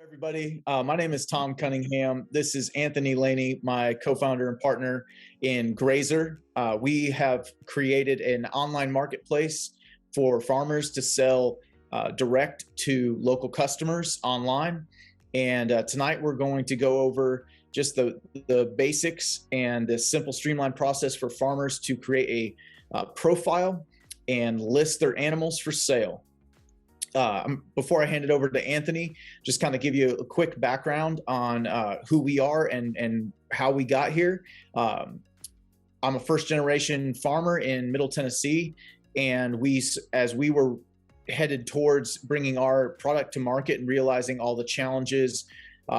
Everybody. My name is Tom Cunningham. This is Anthony Laney, my co-founder and partner in Grazr. We have created an online marketplace for farmers to sell direct to local customers online. And tonight we're going to go over just the basics and the simple streamlined process for farmers to create a profile and list their animals for sale. Before I hand it over to Anthony, just kind of give you a quick background on who we are and how we got here. I'm a first generation farmer in Middle Tennessee, and as we were headed towards bringing our product to market and realizing all the challenges,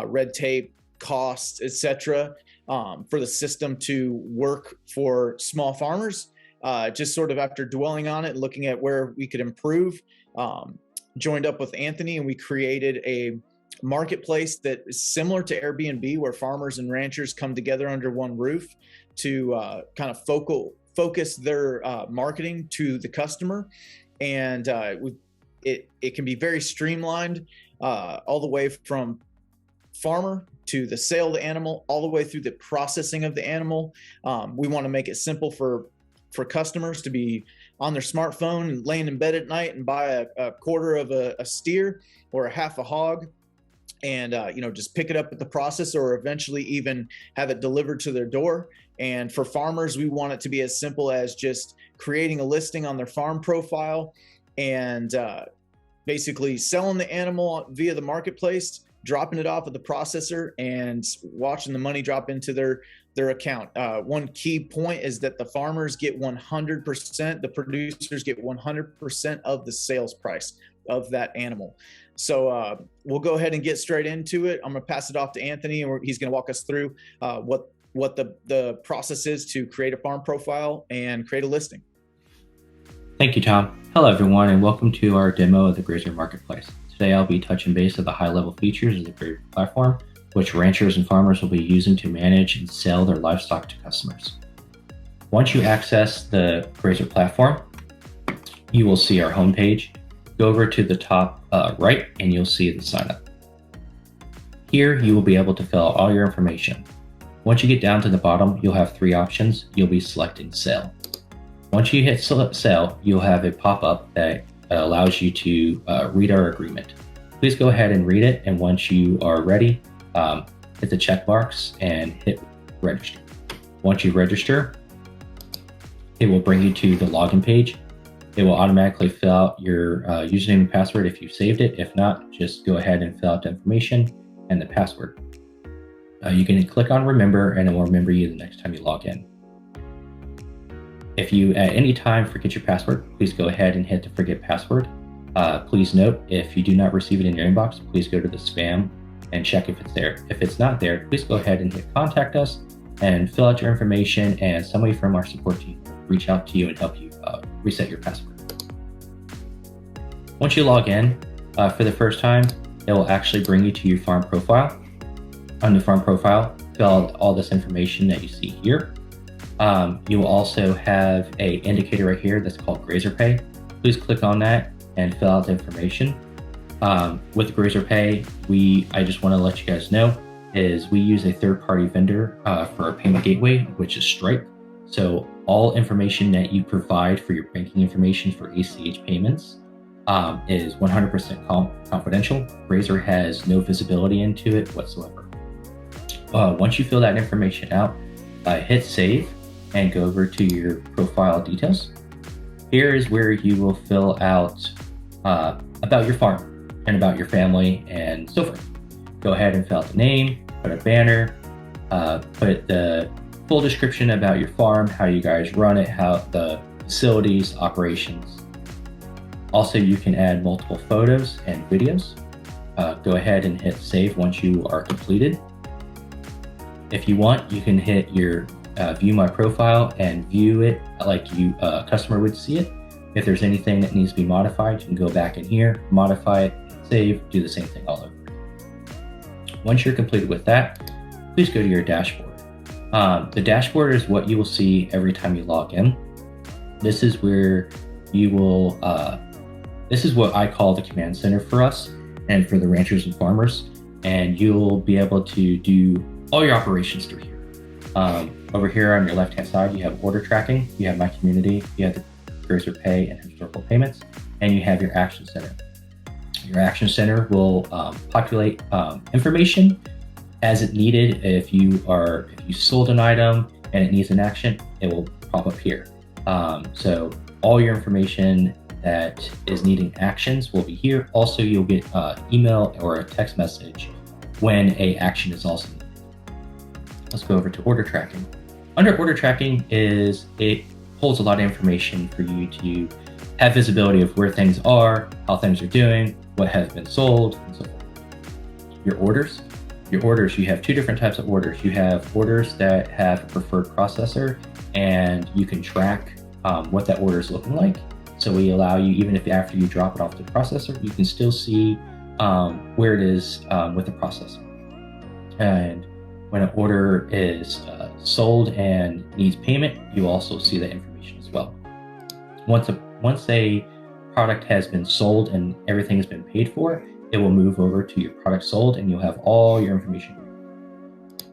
red tape, costs, etc., for the system to work for small farmers, just sort of after dwelling on it and looking at where we could improve, joined up with Anthony, and we created a marketplace that is similar to Airbnb, where farmers and ranchers come together under one roof to kind of focus their marketing to the customer. And it can be very streamlined, all the way from farmer to the sale of the animal, all the way through the processing of the animal. We want to make it simple for customers to be on their smartphone and laying in bed at night and buy a quarter of a steer or a half a hog, and just pick it up at the processor, or eventually even have it delivered to their door. And for farmers, we want it to be as simple as just creating a listing on their farm profile and basically selling the animal via the marketplace, dropping it off at the processor, and watching the money drop into their account. One key point is that the farmers get 100%, the producers get 100% of the sales price of that animal. So we'll go ahead and get straight into it. I'm going to pass it off to Anthony, and he's going to walk us through what the process is to create a farm profile and create a listing. Thank you, Tom. Hello, everyone, and welcome to our demo of the Grazr Marketplace. Today, I'll be touching base of the high-level features of the Grazr platform, which ranchers and farmers will be using to manage and sell their livestock to customers. Once you access the Grazr platform, you will see our homepage. Go over to the top right, and you'll see the sign up. Here, you will be able to fill out all your information. Once you get down to the bottom, you'll have three options. You'll be selecting Sell. Once you hit Sell, you'll have a pop-up that allows you to read our agreement. Please go ahead and read it, and once you are ready, hit the check marks and hit register. Once you register, it will bring you to the login page. It will automatically fill out your username and password if you saved it. If not, just go ahead and fill out the information and the password. You can click on remember, and it will remember you the next time you log in. If you at any time forget your password, please go ahead and hit the forget password. Please note, if you do not receive it in your inbox, please go to the spam and check if it's there. If it's not there, please go ahead and hit contact us and fill out your information, and somebody from our support team will reach out to you and help you reset your password. Once you log in for the first time, it will actually bring you to your farm profile. On the farm profile, fill out all this information that you see here. You will also have an indicator right here that's called Grazr Pay. Please click on that and fill out the information. With Grazr Pay, I just want to let you guys know is we use a third-party vendor for our payment gateway, which is Stripe. So all information that you provide for your banking information for ACH payments is 100% confidential. Grazr has no visibility into it whatsoever. Once you fill that information out, hit save and go over to your profile details. Here is where you will fill out about your farm and about your family and so forth. Go ahead and fill out the name, put a banner, put the full description about your farm, how you guys run it, how the facilities, operations. Also, you can add multiple photos and videos. Go ahead and hit save once you are completed. If you want, you can hit your view my profile and view it like a customer would see it. If there's anything that needs to be modified, you can go back in here, modify it, save, do the same thing all over again. Once you're completed with that, please go to your dashboard. The dashboard is what you will see every time you log in. This is where you will, this is what I call the command center for us and for the ranchers and farmers. and you'll be able to do all your operations through here. Over here on your left-hand side, you have order tracking, you have My Community, you have the Grazr Pay and historical payments, and you have your Action Center. Your Action Center will populate information as it needed. If you sold an item and it needs an action, it will pop up here. So all your information that is needing actions will be here. Also, you'll get email or a text message when a action is also needed. Let's go over to order tracking. Under order tracking it holds a lot of information for you to have visibility of where things are, how things are doing, what has been sold, and so forth. Your orders, you have two different types of orders. You have orders that have a preferred processor, and you can track what that order is looking like. So we allow you, even if after you drop it off to the processor, you can still see where it is with the processor. And when an order is sold and needs payment, you also see that information as well. Once a product has been sold and everything has been paid for, it will move over to your product sold, and you'll have all your information.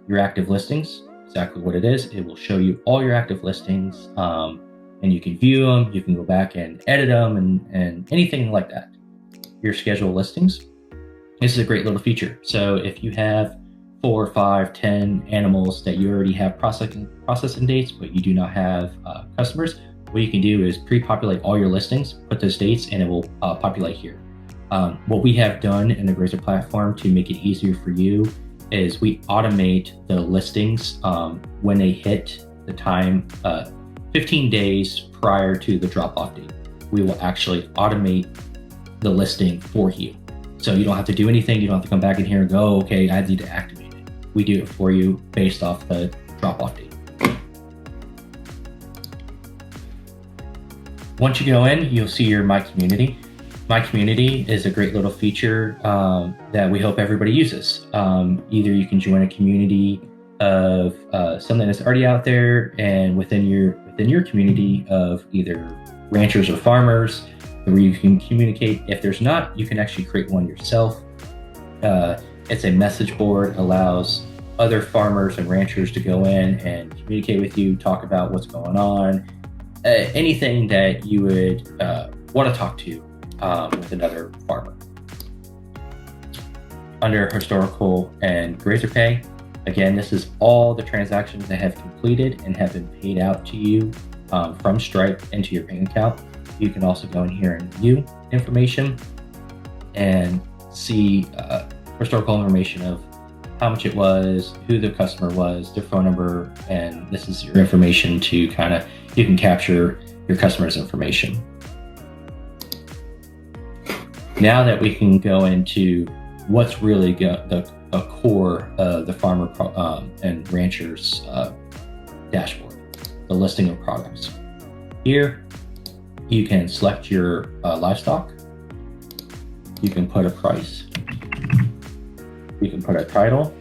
Your active listings, exactly what it is. It will show you all your active listings, and you can view them. You can go back and edit them and anything like that. Your scheduled listings. This is a great little feature. So if you have 4, 5, 10 animals that you already have processing dates, but you do not have customers, what you can do is pre-populate all your listings, put those dates, and it will populate here. What we have done in the Grazr platform to make it easier for you is we automate the listings when they hit the time 15 days prior to the drop-off date. We will actually automate the listing for you. So you don't have to do anything. You don't have to come back in here and go, okay, I need to activate it. We do it for you based off the drop-off date. Once you go in, you'll see your My Community. My Community is a great little feature that we hope everybody uses. Either you can join a community of something that's already out there, and within your community of either ranchers or farmers, where you can communicate. If there's not, you can actually create one yourself. It's a message board, allows other farmers and ranchers to go in and communicate with you, talk about what's going on, anything that you would want to talk to with another farmer. Under historical and Grazr Pay, again, this is all the transactions that have completed and have been paid out to you from Stripe into your bank account. You can also go in here and view information and see historical information of how much it was, who the customer was, their phone number, and this is your information to you can capture your customer's information. Now that we can go into what's really the core of the farmer and rancher's dashboard, the listing of products. Here, you can select your livestock. You can put a price. You can put a title.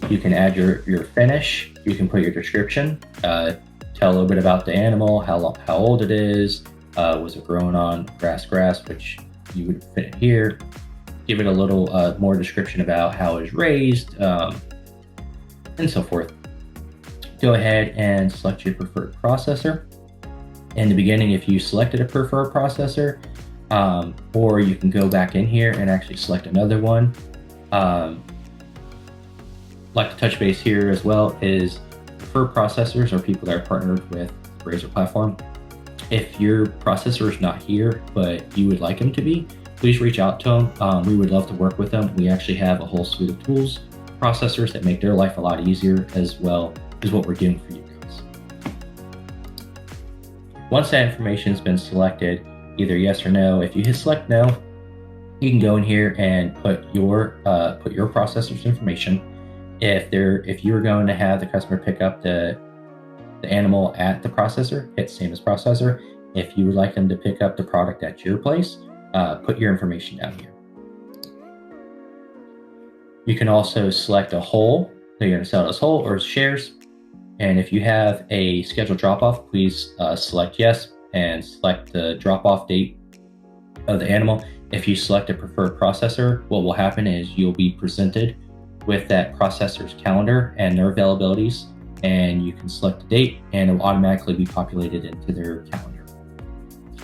You can add your finish. You can put your description. Tell a little bit about the animal, how old it is. Was it grown on grass, which you would fit here. Give it a little more description about how it was raised, and so forth. Go ahead and select your preferred processor. In the beginning, if you selected a preferred processor, or you can go back in here and actually select another one. Like to touch base here as well is preferred processors are people that are partnered with the Grazr platform. If your processor is not here, but you would like them to be, please reach out to them. We would love to work with them. We actually have a whole suite of tools, processors that make their life a lot easier, as well as what we're doing for you guys. Once that information has been selected, either yes or no, if you hit select no, you can go in here and put your processor's information. If you were going to have the customer pick up the animal at the processor, hit same as processor. If you would like them to pick up the product at your place, put your information down here. You can also select a whole, so you're going to sell it as whole or as shares. And if you have a scheduled drop-off, please select yes and select the drop-off date of the animal. If you select a preferred processor, what will happen is you'll be presented with that processor's calendar and their availabilities, and you can select a date and it will automatically be populated into their calendar.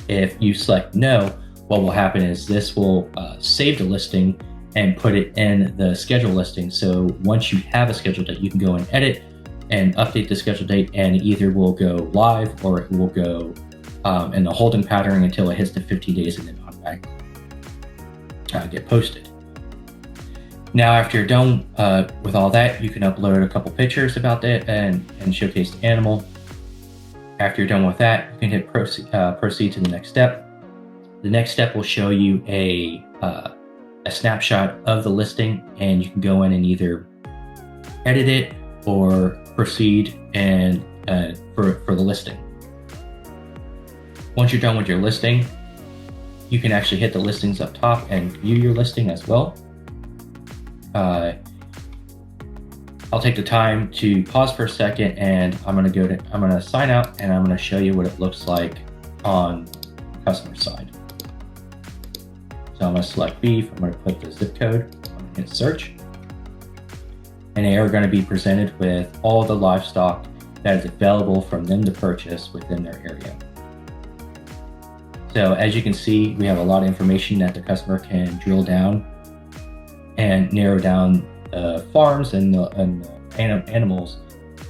If you select no, what will happen is this will save the listing and put it in the schedule listing. So once you have a schedule date, you can go and edit and update the schedule date, and it either will go live or it will go in the holding pattern until it hits the 15 days and then automatically get posted. Now, after you're done with all that, you can upload a couple pictures about that and showcase the animal. After you're done with that, you can hit proceed to the next step. The next step will show you a snapshot of the listing, and you can go in and either edit it or proceed and for the listing. Once you're done with your listing, you can actually hit the listings up top and view your listing as well. I'll take the time to pause for a second, and I'm going to sign out, and I'm going to show you what it looks like on the customer side. So I'm going to select beef. I'm going to put the zip code. I'm going to hit search, and they are going to be presented with all the livestock that is available from them to purchase within their area. So as you can see, we have a lot of information that the customer can drill down and narrow down the farms and the animals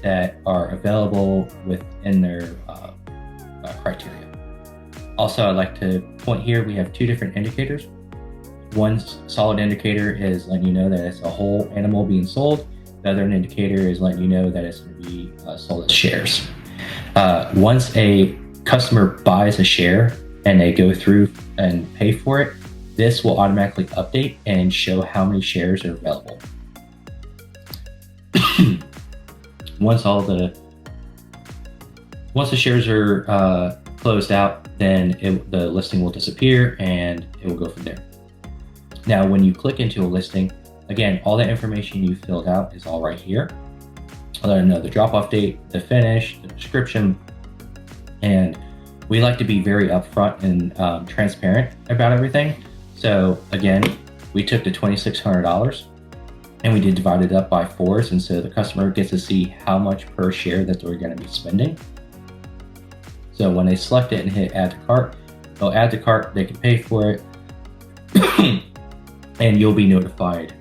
that are available within their criteria. Also, I'd like to point here, we have two different indicators. One solid indicator is letting you know that it's a whole animal being sold. The other indicator is letting you know that it's going to be sold as shares. Once a customer buys a share and they go through and pay for it, this will automatically update and show how many shares are available. Once the shares are closed out, then the listing will disappear and it will go from there. Now, when you click into a listing, again, all the information you filled out is all right here. I'll let them know the drop-off date, the finish, the description, and we like to be very upfront and transparent about everything. So again, we took the $2,600 and we did divide it up by 4s, and so the customer gets to see how much per share that they're going to be spending. So when they select it and hit add to cart, they'll add to cart, they can pay for it, and you'll be notified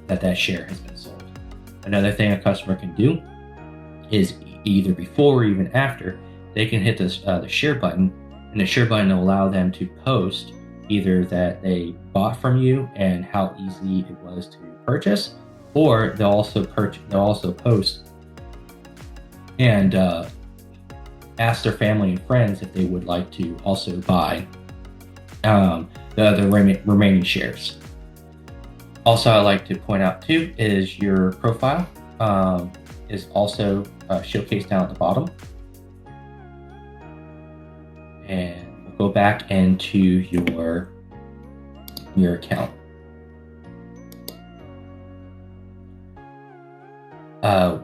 that share has been sold. Another thing a customer can do is either before or even after, they can hit the share button, and the share button will allow them to post either that they bought from you and how easy it was to purchase, or they'll also post and ask their family and friends if they would like to also buy the remaining shares. Also, I'd like to point out too is your profile is also showcased down at the bottom. And we'll go back into your account.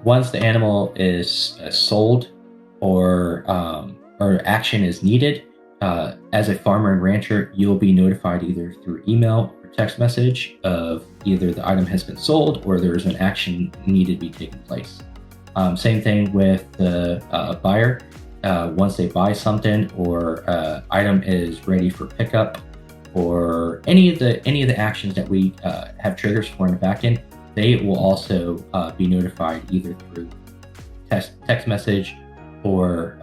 Once the animal is sold or action is needed, as a farmer and rancher, you'll be notified either through email or text message of either the item has been sold or there's an action needed to be taken place. Same thing with the buyer. Once they buy something or item is ready for pickup, or any of the actions that we have triggers for in the backend, they will also be notified either through text message or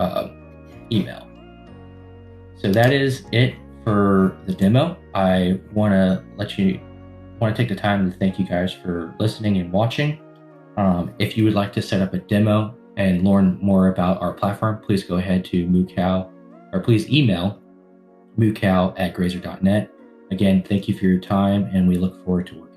email. So that is it for the demo. I want to take the time to thank you guys for listening and watching. If you would like to set up a demo and learn more about our platform, please go ahead to moocow, or please email moocow@grazr.net. Again, thank you for your time, and we look forward to working